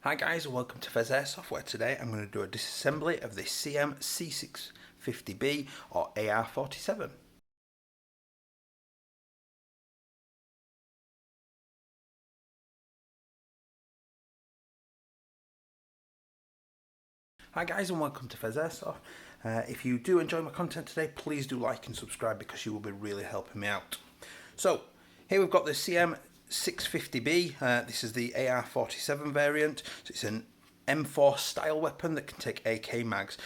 Hi guys and welcome to Pheas Airsoft, where today I'm going to do a disassembly of the CM.650B or AR-47. Hi guys and welcome to Pheas Airsoft. If you do enjoy my content today, please do like and subscribe because you will be really helping me out. So here we've got the CM.650B. This is the AR-47 variant. So it's an M4 style weapon that can take AK mags.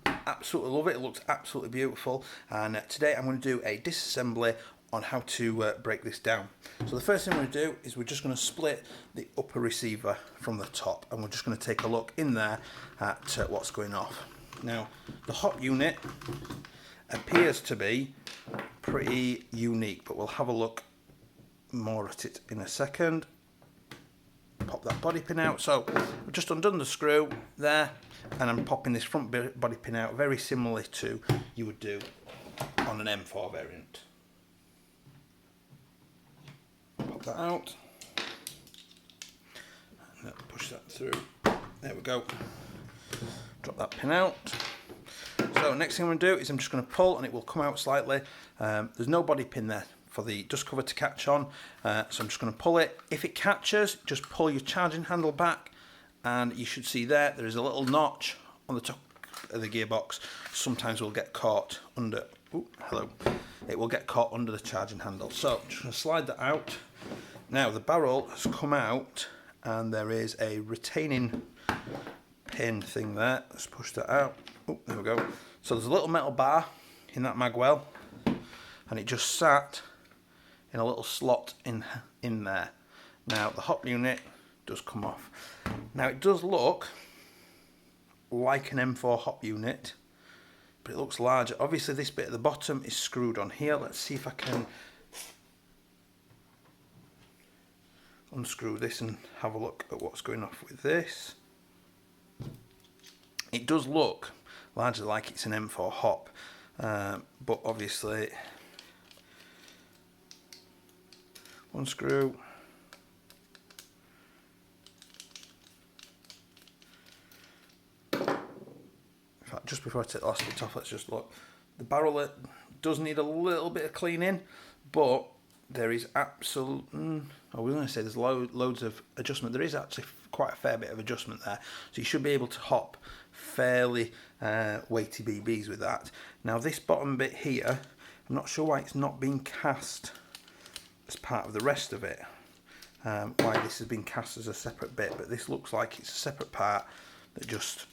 Absolutely love it. It looks absolutely beautiful. And today I'm going to do a disassembly on how to break this down. So the first thing we're going to do is we're just going to split the upper receiver from the top, and we're just going to take a look in there at what's going off. Now the hop unit appears to be pretty unique, but we'll have a look more at it in a second. Pop that body pin out. So we've just undone the screw there, and I'm popping this front body pin out very similarly to you would do on an M4 variant. Pop that out and push that through. There we go. Drop that pin out. So next thing I'm going to do is I'm just going to pull, and it will come out slightly. There's no body pin there for the dust cover to catch on, so I'm just going to pull it. If it catches, just pull your charging handle back, and you should see there is a little notch on the top of the gearbox. Sometimes we'll get caught under. It will get caught under the charging handle. So I'm just going to slide that out. Now the barrel has come out, and there is a retaining pin thing there. Let's push that out. Oh, there we go. So there's a little metal bar in that mag well, and it just sat in a little slot in there. Now the hop unit does come off. Now it does look like an M4 hop unit, but it looks larger. Obviously this bit at the bottom is screwed on here. Let's see if I can unscrew this and have a look at what's going off with this. It does look largely like it's an M4 hop, but obviously unscrew. In fact, just before I take the last bit off, let's just look. The barrel does need a little bit of cleaning, but there is absolute. I was going to say there's loads of adjustment. There is actually quite a fair bit of adjustment there, so you should be able to hop fairly weighty BBs with that. Now this bottom bit here, I'm not sure why it's not being cast as part of the rest of it, why this has been cast as a separate bit, but this looks like it's a separate part that just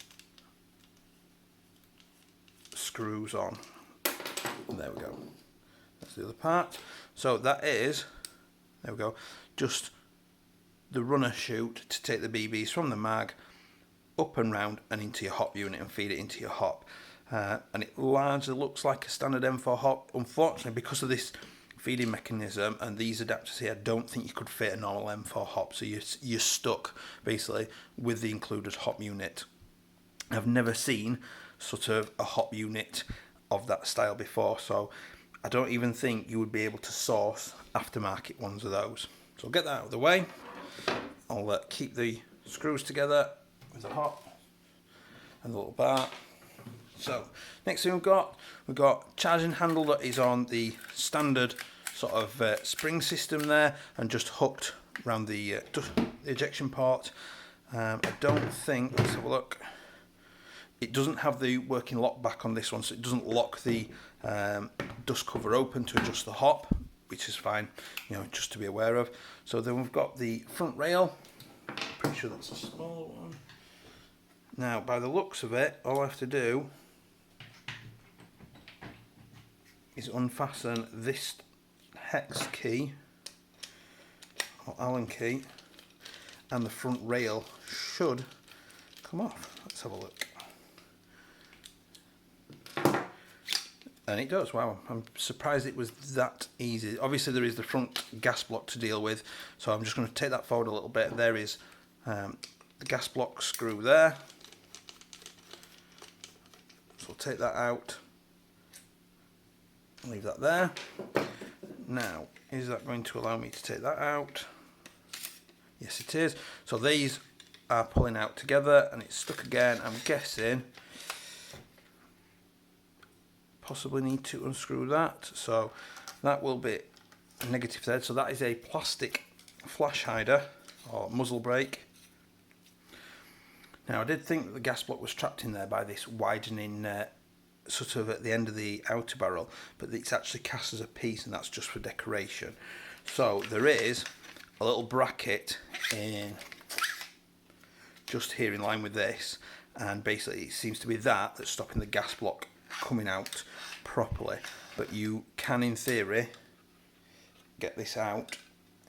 screws on. And there we go. That's the other part. So that is, there we go, just the runner chute to take the BBs from the mag up and round and into your hop unit and feed it into your hop. And it largely looks like a standard M4 hop. Unfortunately, because of this feeding mechanism and these adapters here, I don't think you could fit a normal M4 hop, so you're stuck basically with the included hop unit. I've never seen sort of a hop unit of that style before, so I don't even think you would be able to source aftermarket ones of those. So I'll get that out of the way. I'll keep the screws together with the hop and the little bar. So next thing we've got charging handle that is on the standard sort of spring system there, and just hooked around the ejection port. I don't think, let's have a look. It doesn't have the working lock back on this one, so it doesn't lock the dust cover open to adjust the hop, which is fine, you know, just to be aware of. So then we've got the front rail. Pretty sure that's a small one. Now, by the looks of it, all I have to do is unfasten this hex key or Allen key, and the front rail should come off. Let's have a look. And it does. Wow, I'm surprised it was that easy. Obviously there is the front gas block to deal with, so I'm just going to take that forward a little bit. There is the gas block screw there, so I'll take that out, leave that there. Now, is that going to allow me to take that out? Yes, it is. So these are pulling out together, and it's stuck again. I'm guessing possibly need to unscrew that, so that will be a negative there. So that is a plastic flash hider or muzzle brake. Now I did think that the gas block was trapped in there by this widening sort of at the end of the outer barrel, but it's actually cast as a piece, and that's just for decoration. So there is a little bracket in just here in line with this, and basically it seems to be that's stopping the gas block coming out properly. But you can, in theory, get this out.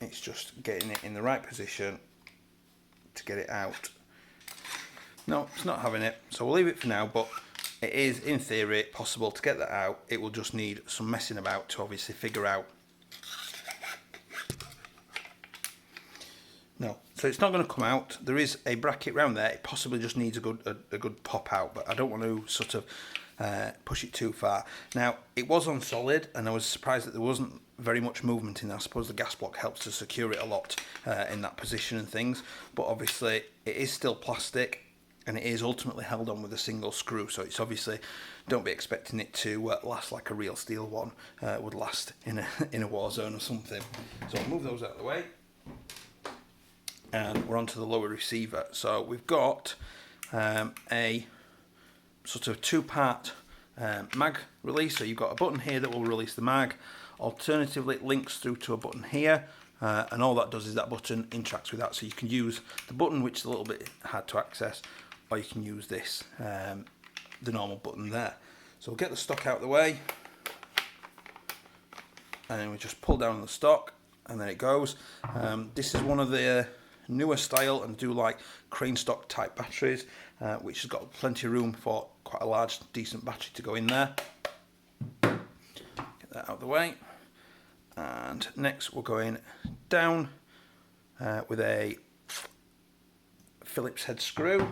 It's just getting it in the right position to get it out. No, it's not having it, so we'll leave it for now, but it is, in theory, possible to get that out. It will just need some messing about to obviously figure out. No, so it's not going to come out. There is a bracket round there. It possibly just needs a good pop out, but I don't want to sort of push it too far. Now, it was on solid, and I was surprised that there wasn't very much movement in there. I suppose the gas block helps to secure it a lot in that position and things, but obviously it is still plastic, and it is ultimately held on with a single screw, so it's obviously, don't be expecting it to last like a real steel one would last in a war zone or something. So I'll move those out of the way, and we're on to the lower receiver. So we've got a sort of two-part mag release. So you've got a button here that will release the mag. Alternatively, it links through to a button here, and all that does is that button interacts with that. So you can use the button, which is a little bit hard to access, or you can use this, the normal button there. So we'll get the stock out of the way, and then we just pull down the stock, and then it goes. This is one of the newer style, and do like crane stock type batteries, which has got plenty of room for quite a large decent battery to go in there. Get that out of the way, and next we're going down with a Phillips head screw.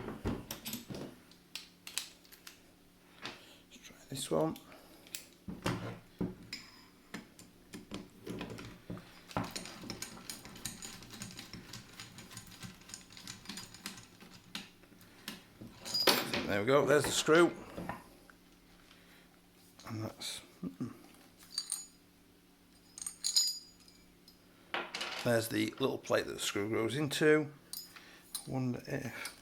Let's try this one. There we go, there's the screw, and that's there's the little plate that the screw goes into. Wonder if,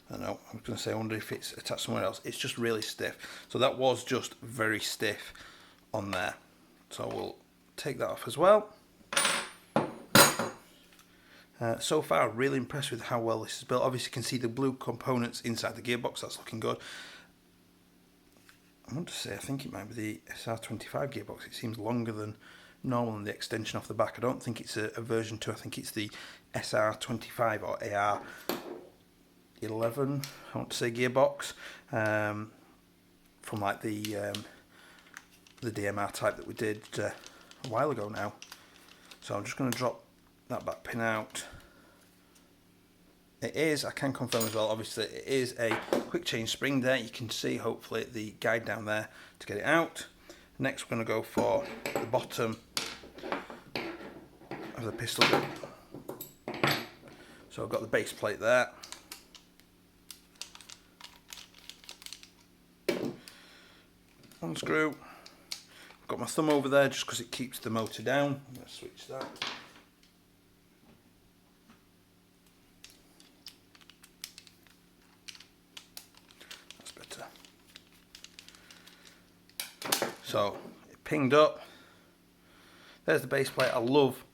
I don't know, I was going to say I wonder if it's attached somewhere else. It's just really stiff, so that was just very stiff on there, so we'll take that off as well. So far, really impressed with how well this is built. Obviously you can see the blue components inside the gearbox, that's looking good. I want to say, I think it might be the SR25 gearbox. It seems longer than normal in the extension off the back. I don't think it's a version 2, I think it's the SR25 or AR-11, I want to say, gearbox, from like the DMR type that we did a while ago now. So I'm just going to drop that back pin out. It is, I can confirm as well, obviously it is a quick change spring there. You can see hopefully the guide down there to get it out. Next we're going to go for the bottom of the pistol. So I've got the base plate there. Unscrew. I've got my thumb over there just because it keeps the motor down. I'm going to switch that. So it pinged up. There's the base plate. I love,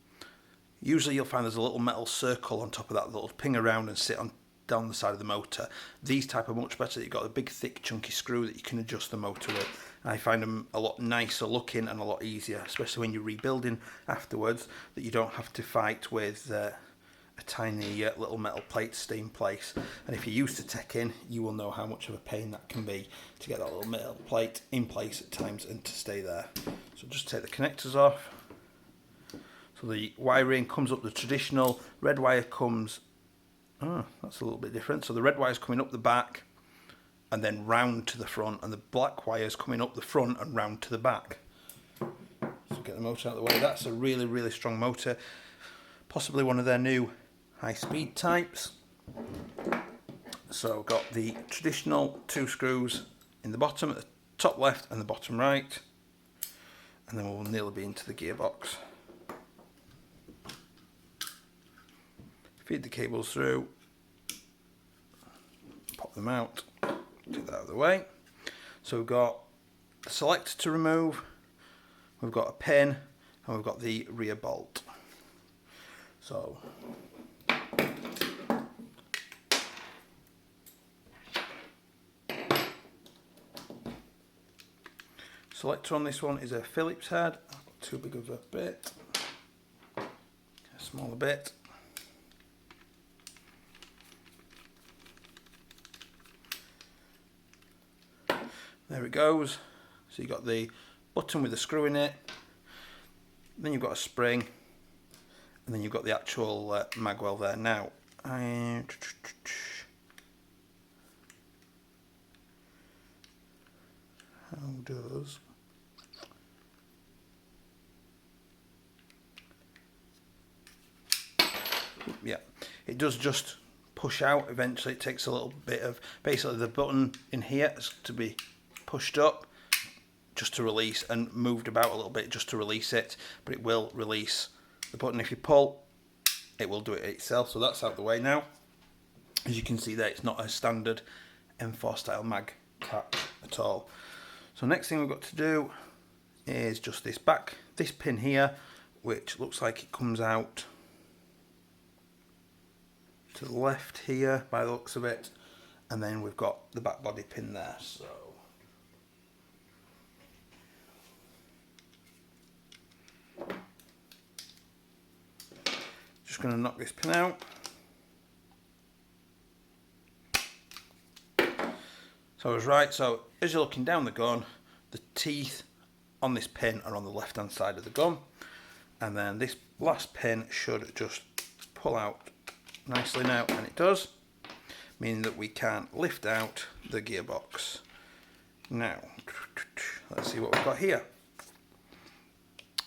usually you'll find there's a little metal circle on top of that that'll ping around and sit on down the side of the motor. These type are much better. You've got a big thick chunky screw that you can adjust the motor with. I find them a lot nicer looking and a lot easier, especially when you're rebuilding afterwards, that you don't have to fight with a tiny little metal plate to stay in place. And if you're used to teching, you will know how much of a pain that can be to get that little metal plate in place at times and to stay there. So just take the connectors off. So the wiring comes up the traditional, red wire comes, oh, that's a little bit different. So the red wire is coming up the back and then round to the front, and the black wire is coming up the front and round to the back. So get the motor out of the way. That's a really, really strong motor. Possibly one of their new high-speed types. So I've got the traditional 2 screws in the bottom, at the top left and the bottom right, and then we'll nearly be into the gearbox. Feed the cables through, pop them out, take that out of the way. So we've got the selector to remove, we've got a pin, and we've got the rear bolt. So selector on this one is a Phillips head, too big of a bit, a smaller bit. There it goes. So you've got the button with the screw in it, then you've got a spring, and then you've got the actual magwell there. Now, how does... Yeah, it does just push out eventually. It takes a little bit of, basically the button in here is to be pushed up just to release, and moved about a little bit just to release it, but it will release the button. If you pull, it will do it itself. So that's out the way now. As you can see there, it's not a standard M4 style mag cap at all. So next thing we've got to do is just this pin here, which looks like it comes out to the left here by the looks of it, and then we've got the back body pin there. So just going to knock this pin out. So I was right. So as you're looking down the gun, the teeth on this pin are on the left hand side of the gun, and then this last pin should just pull out nicely now, and it does, meaning that we can lift out the gearbox. Now let's see what we've got here.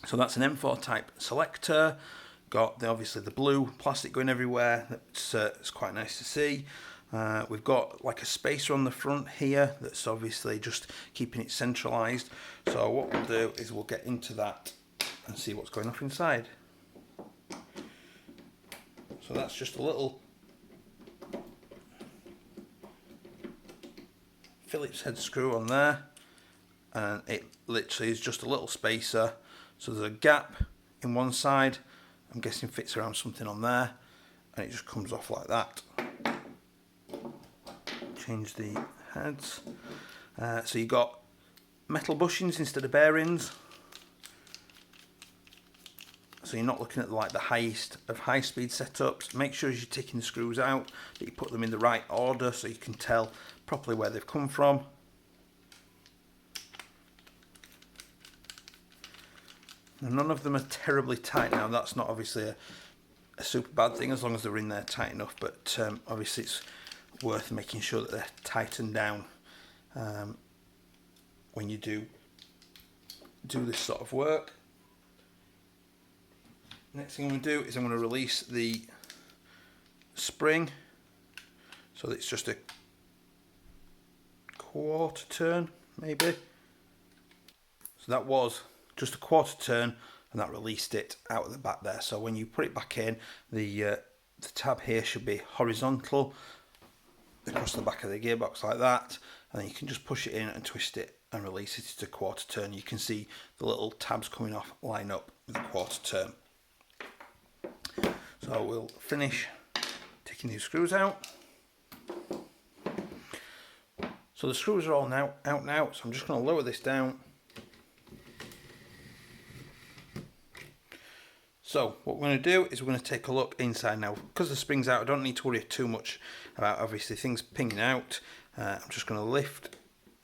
So that's an M4 type selector, got obviously the blue plastic going everywhere. It's quite nice to see. We've got like a spacer on the front here that's obviously just keeping it centralized. So what we'll do is we'll get into that and see what's going off inside. So that's just a little Phillips head screw on there, and it literally is just a little spacer. So there's a gap in one side, I'm guessing fits around something on there, and it just comes off like that. Change the heads. So you got metal bushings instead of bearings. So you're not looking at like the highest of high-speed setups. Make sure as you're taking the screws out that you put them in the right order so you can tell properly where they've come from. And none of them are terribly tight now. That's not obviously a super bad thing as long as they're in there tight enough, but obviously it's worth making sure that they're tightened down when you do this sort of work. Next thing I'm going to do is I'm going to release the spring, so that it's just a quarter turn maybe. So that was just a quarter turn, and that released it out of the back there. So when you put it back in, the tab here should be horizontal across the back of the gearbox like that, and then you can just push it in and twist it and release it to quarter turn. You can see the little tabs coming off line up with the quarter turn. So we'll finish taking these screws out. So the screws are all out now, so I'm just going to lower this down. So what we're going to do is we're going to take a look inside now. Because the spring's out, I don't need to worry too much about obviously things pinging out. I'm just going to lift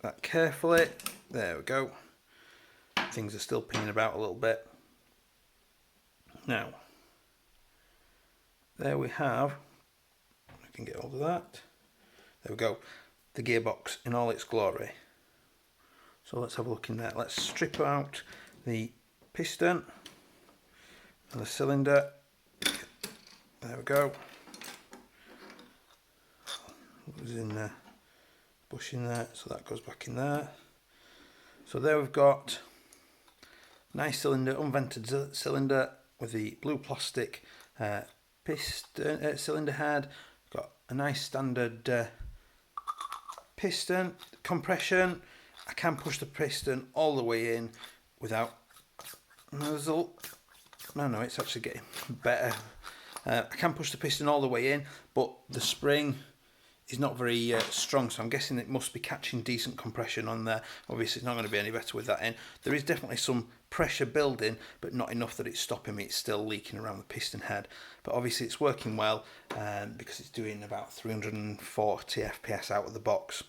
that carefully. There we go. Things are still pinging about a little bit. Now, there we have, I can get hold of that. There we go. The gearbox in all its glory. So let's have a look in there. Let's strip out the piston and the cylinder. There we go. was in the bushing there, so that goes back in there. So there we've got nice cylinder, unvented cylinder with the blue plastic piston cylinder head. Got a nice standard piston compression. I can push the piston all the way in without nozzle. No, it's actually getting better. I can push the piston all the way in, but the spring is not very strong, so I'm guessing it must be catching decent compression on there. Obviously it's not going to be any better with that in. There is definitely some pressure building, but not enough that it's stopping me. It's still leaking around the piston head, but obviously it's working well because it's doing about 340 FPS out of the box.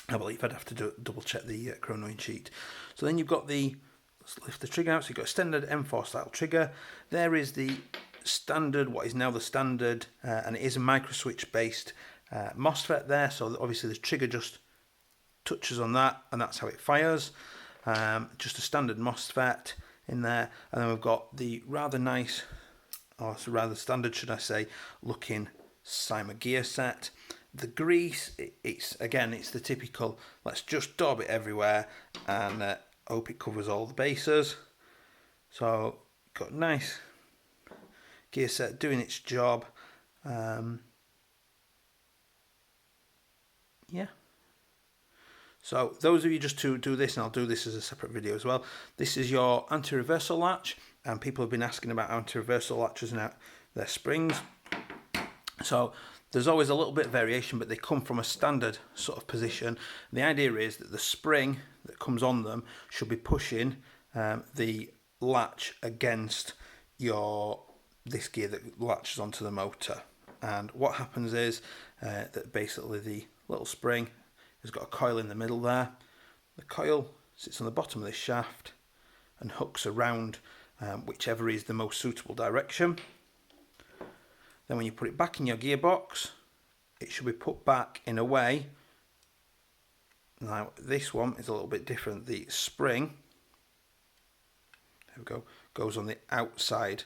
I believe I'd have to double check the chronoing sheet. So then you've got the, let's lift the trigger out, so you've got a standard M4 style trigger. There is the standard, what is now the standard, and it is a micro switch based MOSFET there, so obviously the trigger just touches on that and that's how it fires. Just a standard MOSFET in there, and then we've got the rather nice, or rather standard should I say, looking CYMA gear set. The grease, it's the typical, let's just daub it everywhere and hope it covers all the bases. So got nice gear set doing its job. Yeah. So those of you just to do this, and I'll do this as a separate video as well, this is your anti-reversal latch, and people have been asking about anti-reversal latches and their springs. So there's always a little bit of variation, but they come from a standard sort of position. The idea is that the spring that comes on them should be pushing the latch against this gear that latches onto the motor. And what happens is that basically the little spring has got a coil in the middle there. The coil sits on the bottom of this shaft and hooks around whichever is the most suitable direction. Then when you put it back in your gearbox, it should be put back in a way. Now this one is a little bit different. The spring, there we go, goes on the outside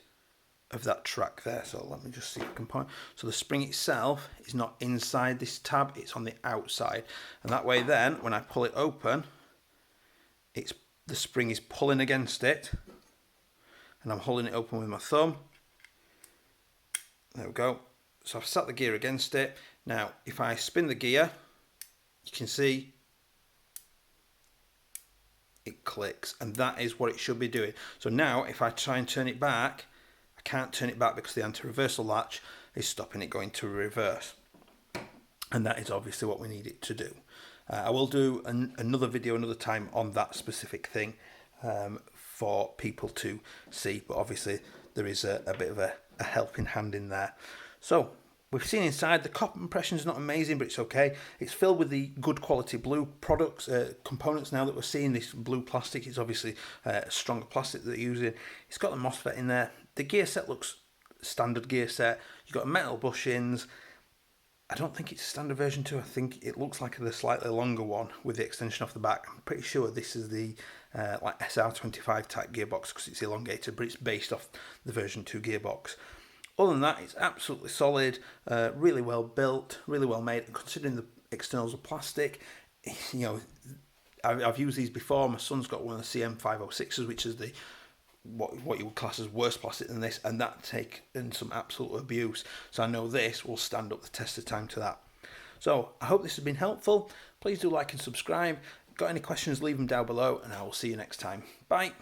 of that track there. So let me just see if I can point. So the spring itself is not inside this tab, it's on the outside. And that way then, when I pull it open, the spring is pulling against it. And I'm holding it open with my thumb. There we go. So I've sat the gear against it. Now, if I spin the gear, you can see it clicks, and that is what it should be doing. So now, if I try and turn it back, I can't turn it back because the anti-reversal latch is stopping it going to reverse. And that is obviously what we need it to do. I will do another video another time on that specific thing for people to see, but obviously there is a bit of a helping hand in there. So we've seen inside, the compression is not amazing, but it's okay. It's filled with the good quality blue products, components now that we're seeing. This blue plastic is obviously a stronger plastic that they're using. It's got the MOSFET in there. The gear set looks standard gear set. You've got metal bushings. I don't think it's a standard version 2. I think it looks like the slightly longer one with the extension off the back. I'm pretty sure this is the like SR25 type gearbox because it's elongated, but it's based off the version 2 gearbox. Other than that, it's absolutely solid, really well built, really well made. And considering the externals are plastic, you know, I've used these before. My son's got one of the CM.650B, which is the what you would class as worse plastic than this, and that taken some absolute abuse. So I know this will stand up the test of time to that. So I hope this has been helpful. Please do like and subscribe. Got any questions, leave them down below, and I will see you next time. Bye.